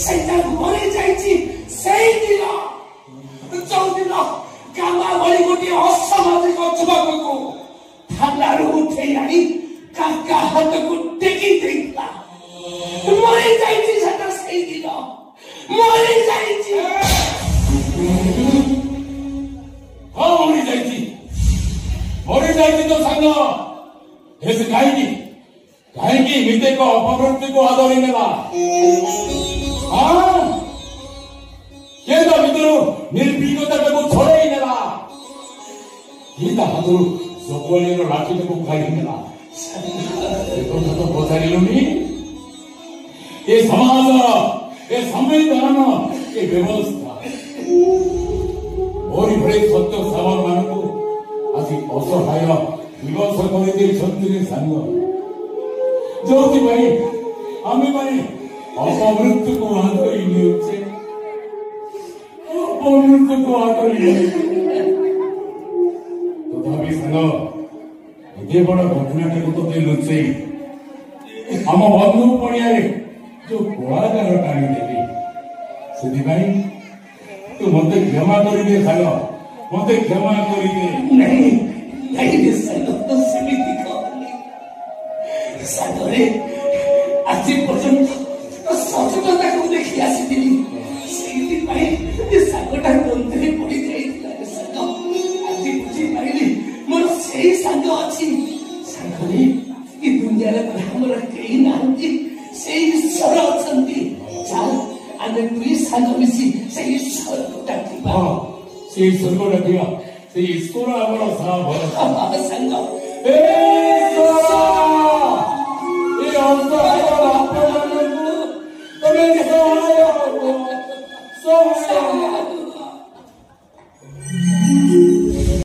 ସେଇଟା ମରି ଯାଇଛି ସେଇଦିନ ଯୋଉଦିନ କାମା ଭଳି ଗୋଟିଏ ଅସାମାଜିକ ଯୁବକକୁ ଥାନାରୁ ଉଠେଇ ଆଣି କାକା ହାତକୁ ଟେକି ଦେଇଥିଲା। ମରି ଯାଇଛି ସେଟା ସେଇଦିନ ମରି ଯାଇଛି। ହଁ ମରି ଯାଇଛି ତ ସାଙ୍ଗ। ହେଲେ କାହିଁକି ମିତେକ ଅପମୃତ୍ୟୁକୁ ଆଦରି ନେଲା? କିଏ ତା ଭିତରୁ ନିର୍ଭୀକତାକୁ ଛଡ଼େଇ ନେଲା? କିଏ ତା ହାତରୁ ସବୁଆଳିର ଲାଠିଟାକୁ କାଢ଼ି ନେଲା? କଥା ତ ପଚାରିଲୁନି? ଏ ସମାଜ, ଏ ସମ୍ବିଧାନ, ଏ ବ୍ୟବସ୍ଥା ମୋରି ଭଳି ସତ୍ୟ ସାବର ମାନଙ୍କୁ ଆଜି ଅସହାୟ ଦିବସ କରିଦେଇଛନ୍ତି ସାଙ୍ଗ। ଯୋଉଥିପାଇଁ ଆମେମାନେ ଅପମୃତ୍ୟୁକୁ ଆଦରି ନେଉଛେ। ତଥାପି ସାଙ୍ଗ ଏତେ ବଡ ଘଟଣାଟାକୁ ତୋତେ ଲୁଚେଇ ଆମ ବନ୍ଧୁ ପଡ଼ିଆରେ ଯୋଉ ଗୋଳାକାର ଟାଣିଦେଲି, ସେଥିପାଇଁ ତୁ ମତେ କ୍ଷମା କରିଦେ ସାଙ୍ଗ, ମତେ କ୍ଷମା କରିଦେ। नहीं सागर तो सेमिति कहनी सागरे आज पर्यंत सचेतनता को देखी आसीथिली सेइति पाई ए सागटा गंधे पड़ी जाइतिला रे साग। आज बुझी पाइली मोर सेही साग अछि सागरे ई दुनिया रे हमरा केही नांती सेही ईश्वर अछंती। चल आने दुई साग मिसी सेही ईश्वर को डाकिबा। से ईश्वर को डाकिबा। से ईश्वर आमर सागर संग ए अंतराय बाप तमे सहाय